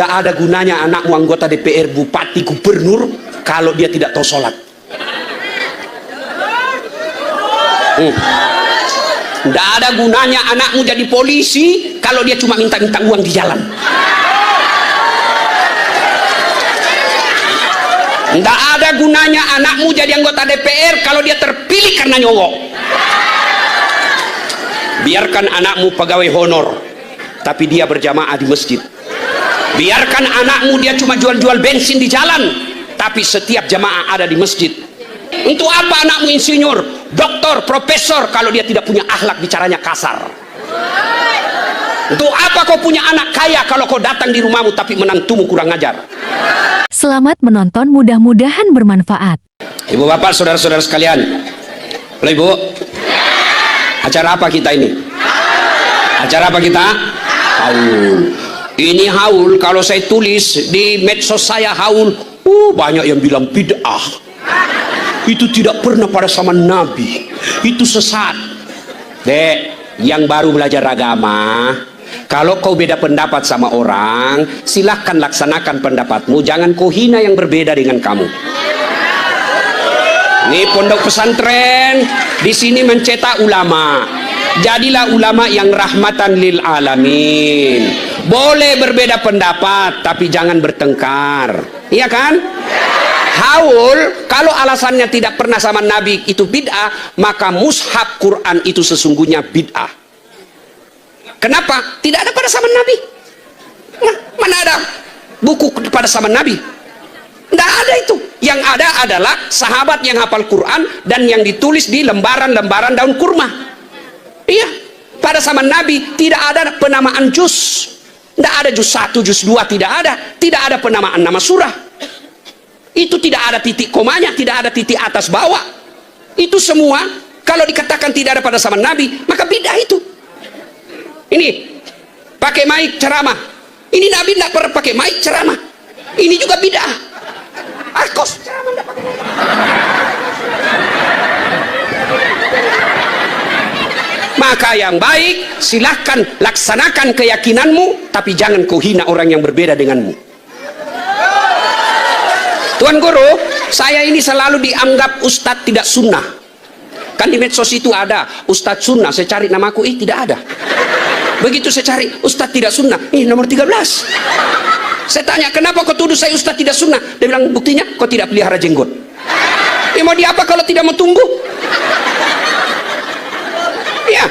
Tidak ada gunanya anakmu anggota DPR, bupati, gubernur kalau dia tidak tahu sholat. Tidak ada gunanya anakmu jadi polisi kalau dia cuma minta-minta uang di jalan. Tidak ada gunanya anakmu jadi anggota DPR kalau dia terpilih karena nyogok. Biarkan anakmu pegawai honor, tapi dia berjamaah di masjid. Biarkan anakmu dia cuma jual-jual bensin di jalan, tapi setiap jamaah ada di masjid. Untuk apa anakmu insinyur, doktor, profesor kalau dia tidak punya akhlak, bicaranya kasar? Untuk apa kau punya anak kaya kalau kau datang di rumahmu tapi menantumu kurang ajar? Selamat menonton, mudah-mudahan bermanfaat. Ibu bapak saudara-saudara sekalian, halo ibu, acara apa kita ini? Acara apa kita? Haul. Ini haul, kalau saya tulis di medsos saya haul, banyak yang bilang bid'ah. Itu tidak pernah pada zaman Nabi, itu sesat. Dek, yang baru belajar agama, kalau kau beda pendapat sama orang, silahkan laksanakan pendapatmu, jangan kau hina yang berbeda dengan kamu. Ini pondok pesantren di sini mencetak ulama. Jadilah ulama yang rahmatan lil alamin. Boleh berbeda pendapat, tapi jangan bertengkar. Iya kan? Haul, kalau alasannya tidak pernah sama Nabi itu bid'ah, maka mushaf Quran itu sesungguhnya bid'ah. Kenapa? Tidak ada pada zaman Nabi. Nah, mana ada buku pada zaman Nabi? Tidak ada itu. Yang ada adalah sahabat yang hafal Quran dan yang ditulis di lembaran-lembaran daun kurma. Iya, pada zaman Nabi tidak ada penamaan juz. Tidak ada juz 1, juz 2, tidak ada. Tidak ada penamaan nama surah. Itu tidak ada titik komanya, tidak ada titik atas bawah. Itu semua kalau dikatakan tidak ada pada zaman Nabi, maka bid'ah itu. Ini pakai mic ceramah. Ini Nabi tidak pernah pakai mic ceramah. Ini juga bid'ah. Akos ceramah tidak pakai mic. Maka yang baik, silahkan laksanakan keyakinanmu, tapi jangan kau hina orang yang berbeda denganmu. Tuan Guru, saya ini selalu dianggap ustadz tidak sunnah. Kan di medsos itu ada ustadz sunnah, saya cari namaku, tidak ada. Begitu saya cari ustadz tidak sunnah, nomor 13. Saya tanya, kenapa kau tuduh saya ustadz tidak sunnah? Dia bilang, buktinya kau tidak pelihara jenggot. Mau diapa kalau tidak mau tumbuh? Ya.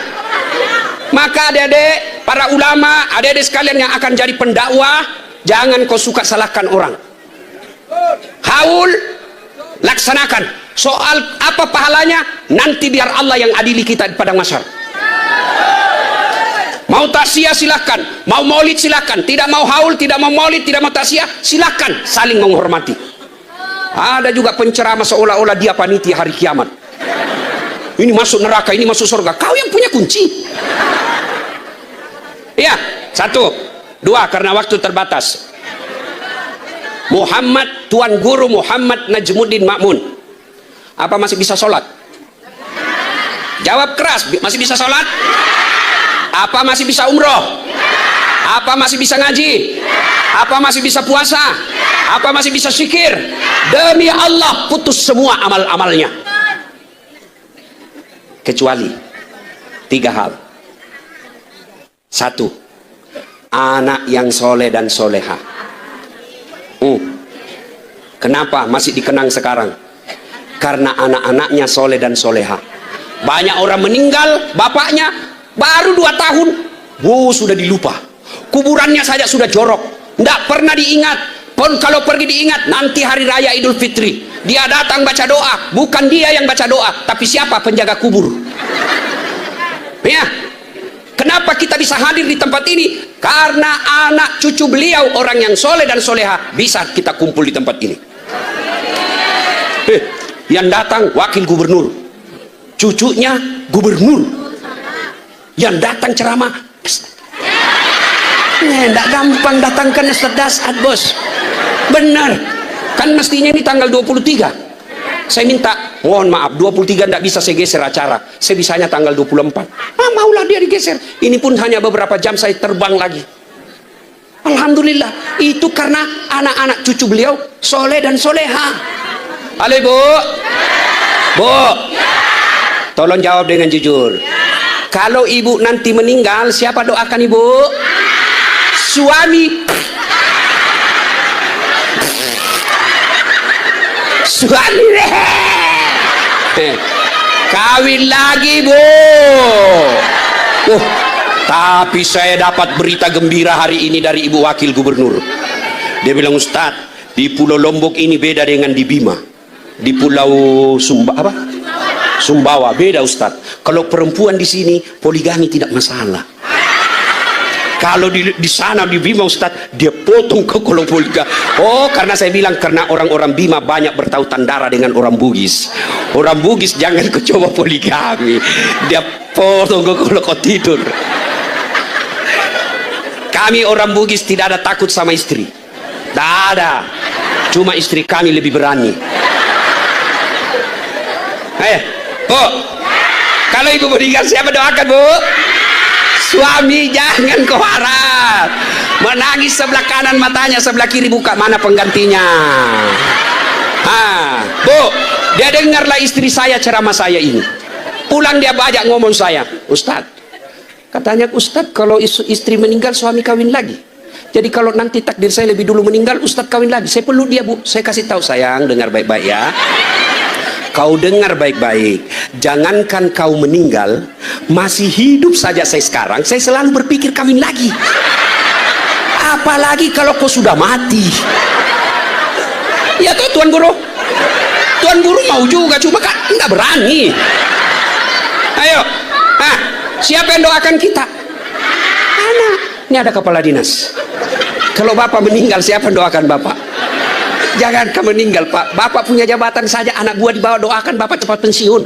Maka adik-adik, para ulama, adik-adik sekalian yang akan jadi pendakwah, jangan kau suka salahkan orang. Haul, laksanakan. Soal apa pahalanya, nanti biar Allah yang adili kita di padang mahsyar. Mau taksiyah silahkan, mau maulid silahkan, tidak mau haul, tidak mau maulid, tidak mau taksiyah silahkan, saling menghormati. Ada juga penceramah seolah-olah dia panitia hari kiamat. Ini masuk neraka, ini masuk surga, kau yang punya kunci. Ya, 1, 2, karena waktu terbatas. Muhammad, Tuan Guru Muhammad Najmuddin Ma'mun, apa masih bisa sholat? Jawab keras, masih bisa sholat? Apa masih bisa umroh? Apa masih bisa ngaji? Apa masih bisa puasa? Apa masih bisa zikir? Demi Allah, putus semua amal-amalnya. Kecuali 3 hal. 1, anak yang soleh dan soleha. Kenapa masih dikenang sekarang? Karena anak-anaknya soleh dan soleha. Banyak orang meninggal, bapaknya baru 2 tahun, sudah dilupa. Kuburannya saja sudah jorok, tidak pernah diingat. Pun kalau pergi diingat, nanti hari raya Idul Fitri dia datang baca doa, bukan dia yang baca doa, tapi siapa? Penjaga kubur. Ya, kenapa kita bisa hadir di tempat ini? Karena anak cucu beliau orang yang soleh dan soleha bisa kita kumpul di tempat ini. Yang datang wakil gubernur, cucunya gubernur. Yang datang ceramah, tidak gampang datangkan Ustaz Dasad, bos. Benar, kan mestinya ini tanggal 23. Saya minta, mohon maaf, 23 tidak bisa saya geser acara, saya bisanya tanggal 24. Maulah dia digeser. Ini pun hanya beberapa jam saya terbang lagi. Alhamdulillah. Itu karena anak-anak cucu beliau soleh dan soleha. Halo Ibu. Bu. Tolong jawab dengan jujur. Kalau ibu nanti meninggal, siapa doakan ibu? Suami. Suami deh. Kawin lagi bu. Tapi saya dapat berita gembira hari ini dari Ibu Wakil Gubernur. Dia bilang, Ustadz, di Pulau Lombok ini beda dengan di Bima. Di Pulau Sumbawa beda Ustadz. Kalau perempuan di sini poligami tidak masalah. Kalau di sana di Bima Ustadz, dia potong ke kolong poligami. Oh, karena saya bilang karena orang-orang Bima banyak bertautan darah dengan orang Bugis. Orang Bugis jangan coba poligami. Dia potong ke kolong kau tidur. Kami orang Bugis tidak ada takut sama istri. Tidak ada. Cuma istri kami lebih berani. Bu, kalau ibu meninggal siapa doakan bu? Suami, jangan kau harap. Menangis sebelah kanan matanya, sebelah kiri buka, mana penggantinya? Bu, dia dengarlah istri saya ceramah saya ini. Pulang dia banyak ngomong saya, Ustadz, katanya Ustadz kalau istri meninggal suami kawin lagi. Jadi kalau nanti takdir saya lebih dulu meninggal, Ustadz kawin lagi. Saya peluk dia bu, saya kasih tahu, sayang dengar baik-baik ya. Kau dengar baik-baik, jangankan kau meninggal, masih hidup saja saya sekarang, saya selalu berpikir kawin lagi. Apalagi kalau kau sudah mati. Ya toh Tuan Guru? Tuan Guru mau juga, cuma kan enggak berani. Ayo, siapa yang doakan kita? Anak. Ini ada kepala dinas. Kalau bapak meninggal, siapa yang doakan bapak? Jangan kamu meninggal pak, bapak punya jabatan saja, anak gua dibawa, doakan bapak cepat pensiun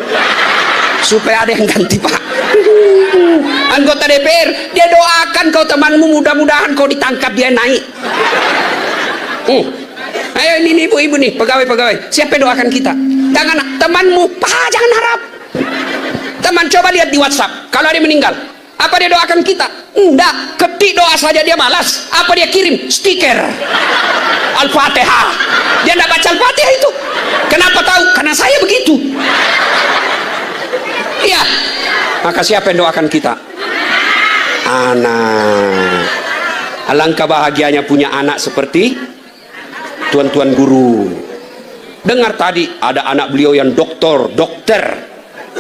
supaya ada yang ganti pak. Anggota DPR, dia doakan kau temanmu, mudah-mudahan kau ditangkap dia naik. Ayo ini ibu-ibu nih, pegawai-pegawai, siapa yang doakan kita? Jangan temanmu, pak, jangan harap. Teman coba lihat di WhatsApp, kalau dia meninggal, apa dia doakan kita? Enggak, ketik doa saja dia malas. Apa dia kirim? Stiker Al-Fatihah. Dia enggak baca Al-Fatihah itu. Kenapa tahu? Karena saya begitu. Iya. Maka siapa yang doakan kita? Anak. Alangkah bahagianya punya anak seperti tuan-tuan guru. Dengar tadi ada anak beliau yang dokter.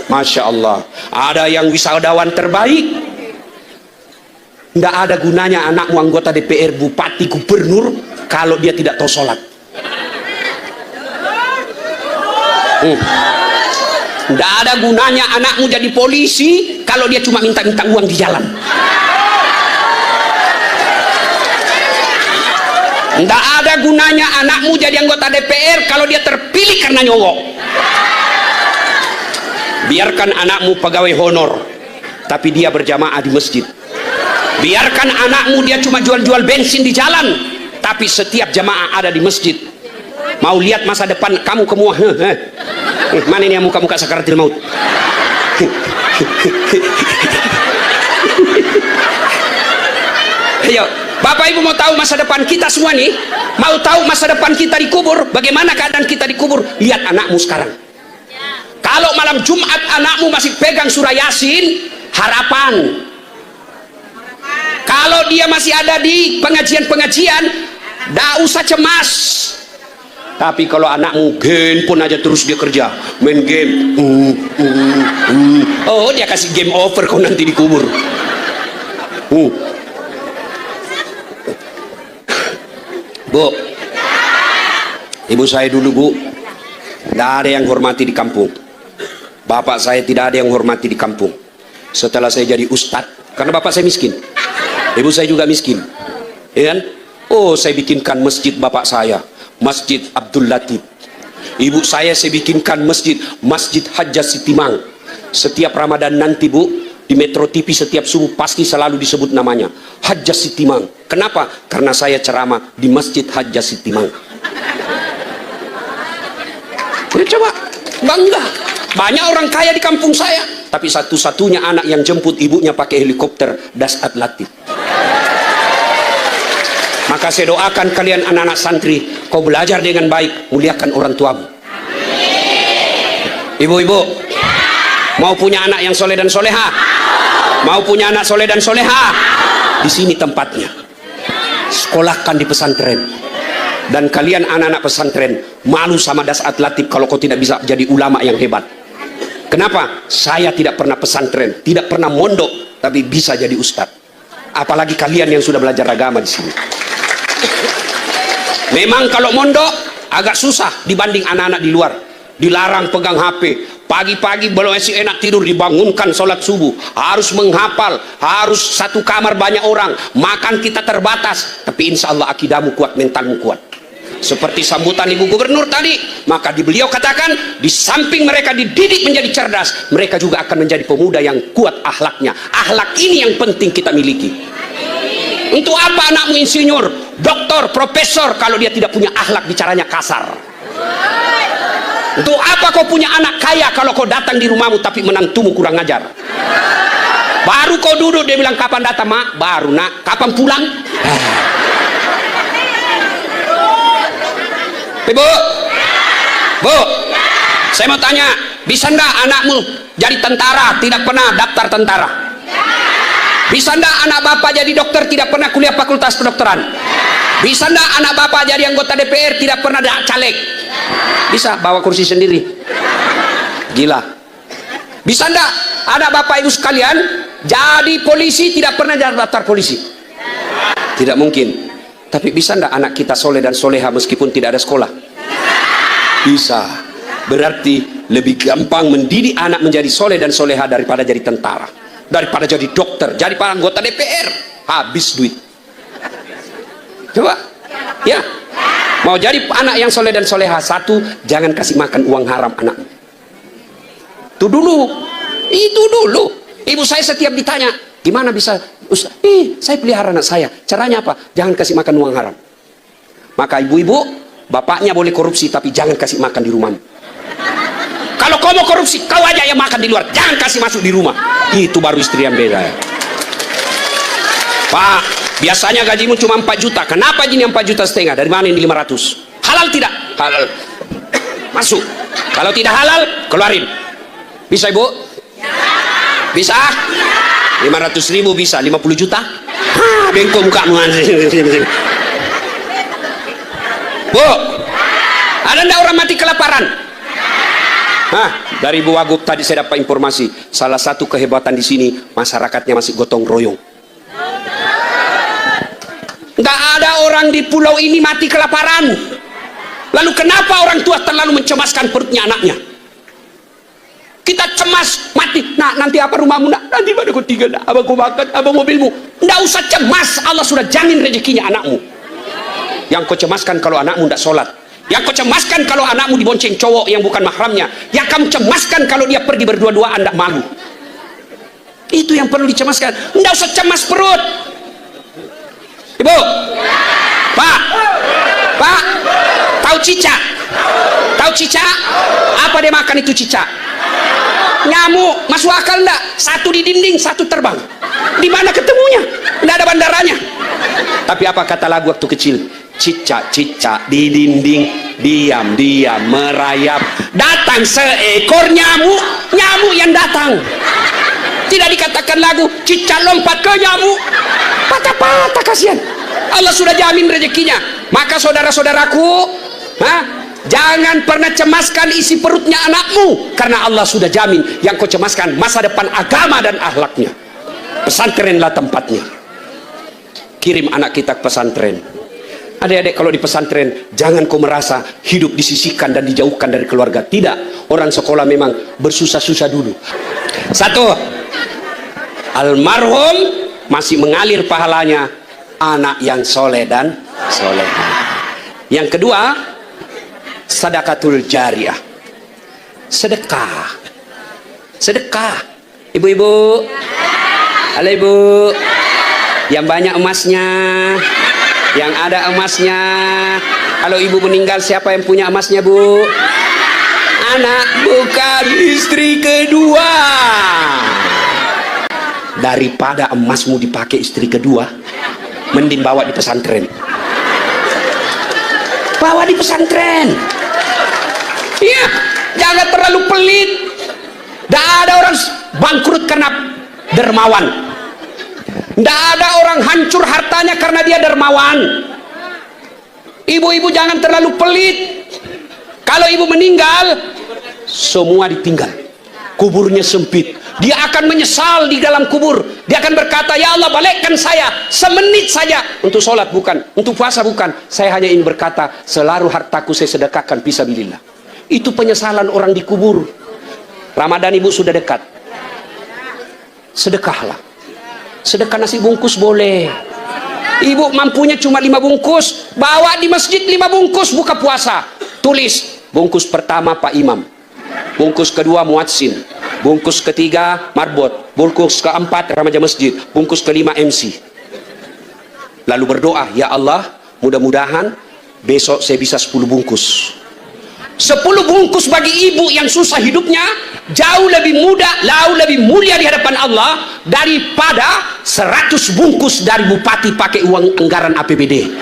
Masya Allah. Ada yang wisadawan terbaik. Tidak ada gunanya anakmu anggota DPR, bupati, gubernur kalau dia tidak tahu sholat. Tidak ada gunanya anakmu jadi polisi kalau dia cuma minta-minta uang di jalan. Tidak ada gunanya anakmu jadi anggota DPR kalau dia terpilih karena nyogok. Biarkan anakmu pegawai honor tapi dia berjamaah di masjid. Biarkan anakmu dia cuma jual-jual bensin di jalan tapi setiap jamaah ada di masjid. Mau lihat masa depan kamu semua? Mana ini yang muka-muka sakaratil maut? Ayo, Bapak Ibu mau tahu masa depan kita semua nih? Mau tahu masa depan kita dikubur? Bagaimana keadaan kita dikubur? Lihat anakmu sekarang. Kalau malam Jumat anakmu masih pegang surah Yasin, harapan. Kalau dia masih ada di pengajian-pengajian, tidak usah cemas. Tapi kalau anakmu handphone aja terus dia kerja, main game, oh dia kasih game over kau nanti dikubur. Bu, ibu saya dulu bu, tidak ada yang hormati di kampung. Bapak saya tidak ada yang hormati di kampung. Setelah saya jadi ustadz, karena bapak saya miskin, ibu saya juga miskin, ya kan? Oh, saya bikinkan masjid bapak saya, Masjid Abdul Latif. Ibu saya bikinkan Masjid Hajjah Sitimang. Setiap Ramadan nanti bu, di Metro TV setiap subuh pasti selalu disebut namanya Hajjah Sitimang. Kenapa? Karena saya ceramah di Masjid Hajjah Sitimang. Ya, coba bangga. Banyak orang kaya di kampung saya, tapi satu-satunya anak yang jemput ibunya pakai helikopter Dasat Latif. Maka saya doakan kalian anak-anak santri, kau belajar dengan baik, muliakan orang tuamu. Ibu-ibu, mau punya anak yang soleh dan soleha? Mau punya anak soleh dan soleha? Di sini tempatnya. Sekolahkan di pesantren. Dan kalian anak-anak pesantren, malu sama Dasat Latif kalau kau tidak bisa jadi ulama yang hebat. Kenapa? Saya tidak pernah pesantren, tidak pernah mondok, tapi bisa jadi ustadz. Apalagi kalian yang sudah belajar agama di sini. Memang kalau mondok agak susah dibanding anak-anak di luar. Dilarang pegang HP. Pagi-pagi belum masih enak tidur, dibangunkan sholat subuh. Harus menghafal, harus satu kamar banyak orang. Makan kita terbatas, tapi insya Allah akidahmu kuat, mentalmu kuat. Seperti sambutan Ibu Gubernur tadi, maka beliau katakan, di samping mereka dididik menjadi cerdas, mereka juga akan menjadi pemuda yang kuat akhlaknya. Akhlak ini yang penting kita miliki. Untuk apa anakmu insinyur, doktor, profesor kalau dia tidak punya akhlak, bicaranya kasar? Untuk apa kau punya anak kaya kalau kau datang di rumahmu tapi menantumu kurang ajar? Baru kau duduk dia bilang kapan datang, mak? Baru nak. Kapan pulang? Ibu, bu, saya mau tanya, bisa ndak anakmu jadi tentara tidak pernah daftar tentara? Bisa ndak anak bapak jadi dokter tidak pernah kuliah fakultas kedokteran? Bisa ndak anak bapak jadi anggota DPR tidak pernah ada caleg? Bisa bawa kursi sendiri? Gila. Bisa ndak anak bapak ibu sekalian jadi polisi tidak pernah jadi daftar polisi? Tidak mungkin. Tapi bisa ndak anak kita soleh dan soleha meskipun tidak ada sekolah? Bisa. Berarti lebih gampang mendidik anak menjadi soleh dan soleha daripada jadi tentara, daripada jadi dokter, jadi anggota DPR. Habis duit. Coba, ya. Mau jadi anak yang soleh dan soleha, satu, jangan kasih makan uang haram anak. Itu dulu. Ibu saya setiap ditanya, gimana bisa Ustaz? Saya pelihara anak saya. Caranya apa? Jangan kasih makan uang haram. Maka ibu-ibu, bapaknya boleh korupsi, tapi jangan kasih makan di rumahmu. Kalau kau mau korupsi, kau aja yang makan di luar. Jangan kasih masuk di rumah. Itu baru istri yang beda. Pak, biasanya gajimu cuma 4 juta. Kenapa gini 4,5 juta? Dari mana ini 500? Halal tidak? Halal. Masuk. Kalau tidak halal, keluarin. Bisa ibu? Bisa? 500.000 bisa. 50 juta? Bengkok mukamu. Bu, ada ndak orang mati kelaparan? Dari Bu Wagub tadi saya dapat informasi. Salah satu kehebatan di sini, masyarakatnya masih gotong royong. Nggak ada orang di pulau ini mati kelaparan. Lalu kenapa orang tua terlalu mencemaskan perutnya anaknya? Kita cemas mati. Nah, nanti apa rumahmu? Nah, nanti pada kau tinggal. Nah, apa kau makan? Apa mobilmu? Nggak usah cemas. Allah sudah jamin rezekinya anakmu. Yang kau cemaskan kalau anakmu tidak sholat. Yang kau cemaskan kalau anakmu dibonceng cowok yang bukan mahramnya. Yang kamu cemaskan kalau dia pergi berdua-duaan tidak malu. Itu yang perlu dicemaskan. Nggak usah cemas perut. Ibu, Pak, tahu cicak? Tahu cicak? Apa dia makan itu cicak? Nyamuk. Masuk akal enggak? Satu di dinding, satu terbang. Di mana ketemunya? Enggak ada bandaranya. Tapi apa kata lagu waktu kecil? Cicak-cicak di dinding, diam-diam merayap. Datang seekor nyamuk, nyamuk yang datang. Tidak dikatakan lagu cicak lompat ke nyamuk. Patah-patah kasihan. Allah sudah jamin rezekinya. Maka saudara-saudaraku, jangan pernah cemaskan isi perutnya anakmu, karena Allah sudah jamin. Yang kau cemaskan masa depan agama dan akhlaknya. Pesantrenlah tempatnya. Kirim anak kita ke pesantren. Adik-adik, kalau di pesantren jangan kau merasa hidup disisihkan dan dijauhkan dari keluarga. Tidak. Orang sekolah memang bersusah-susah dulu. Satu, almarhum masih mengalir pahalanya anak yang soleh dan soleh. Yang kedua, sedekatul jariyah. Sedekah. Sedekah. Ibu-ibu. Halo ibu. Yang banyak emasnya. Yang ada emasnya. Kalau ibu meninggal, siapa yang punya emasnya, Bu? Anak, bukan istri kedua. Daripada emasmu dipakai istri kedua, mending bawa di pesantren. bawa di pesantren. Iya, jangan terlalu pelit. Tidak ada orang bangkrut karena dermawan. Tidak ada orang hancur hartanya karena dia dermawan. Ibu-ibu jangan terlalu pelit. Kalau ibu meninggal, semua ditinggal. Kuburnya sempit. Dia akan menyesal di dalam kubur. Dia akan berkata, ya Allah, balikkan saya semenit saja untuk sholat, bukan untuk puasa, bukan. Saya hanya ingin berkata, seluruh hartaku saya sedekahkan fisabilillah. Itu penyesalan orang di kubur. Ramadan ibu sudah dekat. Sedekahlah. Sedekah nasi bungkus boleh. Ibu mampunya cuma 5 bungkus, bawa di masjid 5 bungkus buka puasa. Tulis, bungkus pertama Pak Imam, bungkus kedua muadzin, bungkus ketiga marbot, bungkus keempat remaja masjid, bungkus kelima MC. Lalu berdoa, ya Allah, mudah-mudahan besok saya bisa 10 bungkus. 10 bungkus bagi ibu yang susah hidupnya jauh lebih mudah, jauh lebih mulia di hadapan Allah daripada 100 bungkus dari bupati pakai uang anggaran APBD.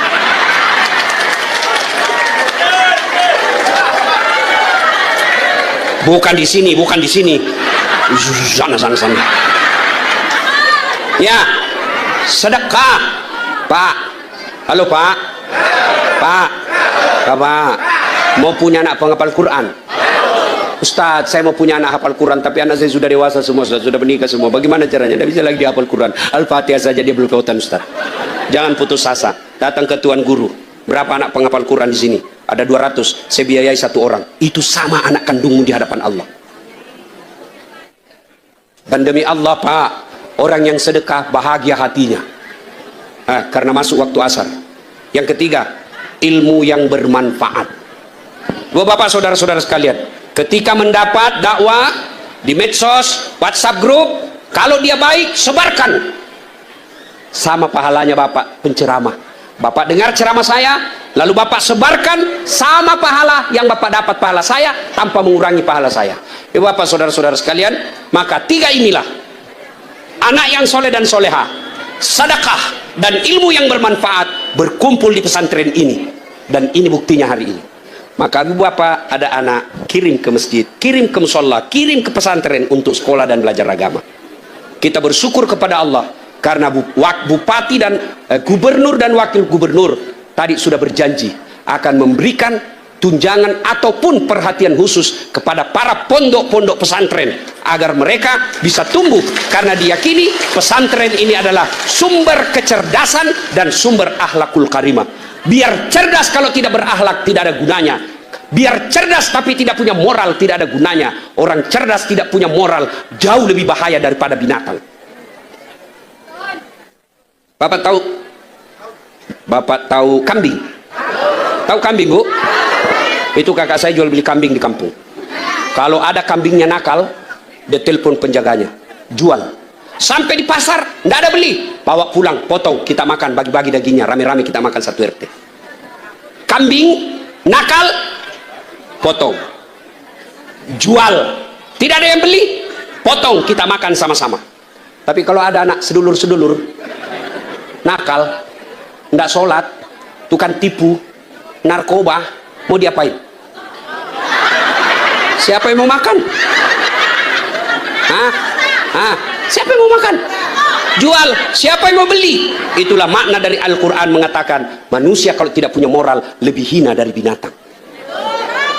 Bukan di sini, bukan di sini. Sana. Ya, sedekah. Pak. Halo Pak. Pak. Bapak. Mau punya anak penghafal Quran? Ustadz, saya mau punya anak hafal Quran, tapi anak saya sudah dewasa semua, sudah menikah semua. Bagaimana caranya? Tidak bisa lagi dihafal Quran. Al-Fatihah saja dia belum ketahuan, Ustadz. Jangan putus asa. Datang ke tuan guru. Berapa anak penghafal Quran di sini? Ada 200. Saya biayai 1 orang. Itu sama anak kandungmu di hadapan Allah. Dan demi Allah, Pak, orang yang sedekah bahagia hatinya. Karena masuk waktu asar. Yang ketiga, ilmu yang bermanfaat. Bapak, saudara-saudara sekalian, ketika mendapat dakwah di medsos, WhatsApp grup, kalau dia baik, sebarkan. Sama pahalanya Bapak penceramah. Bapak dengar ceramah saya, lalu Bapak sebarkan, sama pahala yang Bapak dapat pahala saya, tanpa mengurangi pahala saya. Bapak, saudara-saudara sekalian, maka 3 inilah, anak yang soleh dan soleha, sedekah, dan ilmu yang bermanfaat, berkumpul di pesantren ini. Dan ini buktinya hari ini. Maka ibu bapak ada anak, kirim ke masjid, kirim ke musola, kirim ke pesantren untuk sekolah dan belajar agama. Kita bersyukur kepada Allah karena bupati dan gubernur dan wakil gubernur tadi sudah berjanji akan memberikan tunjangan ataupun perhatian khusus kepada para pondok-pondok pesantren agar mereka bisa tumbuh, karena diyakini pesantren ini adalah sumber kecerdasan dan sumber akhlakul karimah. Biar cerdas kalau tidak berakhlak tidak ada gunanya. Biar cerdas tapi tidak punya moral tidak ada gunanya. Orang cerdas tidak punya moral jauh lebih bahaya daripada binatang. Bapak tahu kambing? Tahu kambing, Bu? Itu kakak saya jual beli kambing di kampung. Kalau ada kambingnya nakal, dia telepon penjaganya, jual. Sampai di pasar, nggak ada beli, bawa pulang, potong, kita makan, bagi-bagi dagingnya, rame-rame kita makan 1 RT. Kambing nakal, potong, jual, tidak ada yang beli, potong, kita makan sama-sama. Tapi kalau ada anak sedulur-sedulur nakal, nggak sholat, tukang tipu, narkoba, mau diapain? Siapa yang mau makan? Siapa yang mau makan? Jual. Siapa yang mau beli? Itulah makna dari Al-Quran mengatakan manusia kalau tidak punya moral lebih hina dari binatang.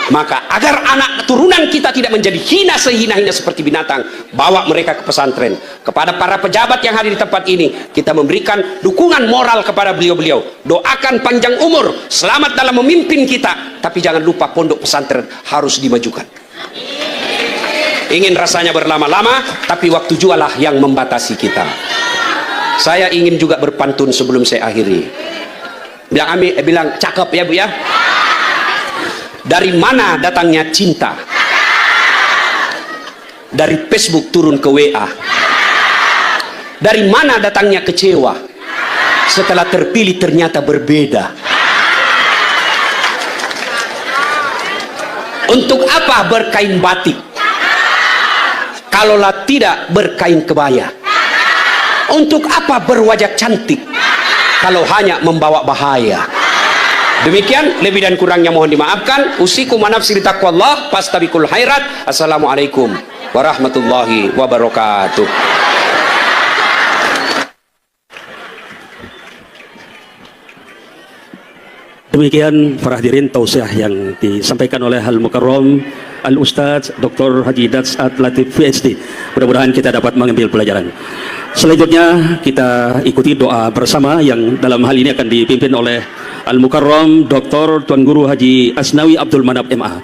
Maka agar anak turunan kita tidak menjadi hina sehina-hina seperti binatang, bawa mereka ke pesantren. Kepada para pejabat yang hadir di tempat ini, kita memberikan dukungan moral kepada beliau-beliau. Doakan panjang umur, selamat dalam memimpin kita. Tapi jangan lupa pondok pesantren harus dimajukan. Ingin rasanya berlama-lama, tapi waktu jualah yang membatasi kita. Saya ingin juga berpantun sebelum saya akhiri. Bilang cakep ya Bu ya. Dari mana datangnya cinta? Dari Facebook turun ke WA. Dari mana datangnya kecewa? Setelah terpilih ternyata berbeda. Untuk apa berkain batik kalaulah tidak berkain kebaya? Untuk apa berwajah cantik kalau hanya membawa bahaya? Demikian, lebih dan kurangnya mohon dimaafkan. Usikum wa nafsi bitaqwallah, fastabiqul khairat. Assalamualaikum warahmatullahi wabarakatuh. Demikian para hadirin tausiah yang disampaikan oleh Al-Mukarram Al-Ustadz Dr. Haji Datsat Latif PhD. Mudah-mudahan kita dapat mengambil pelajaran. Selanjutnya kita ikuti doa bersama yang dalam hal ini akan dipimpin oleh Al-Mukarram Dr. Tuan Guru Haji Asnawi Abdul Manap MA.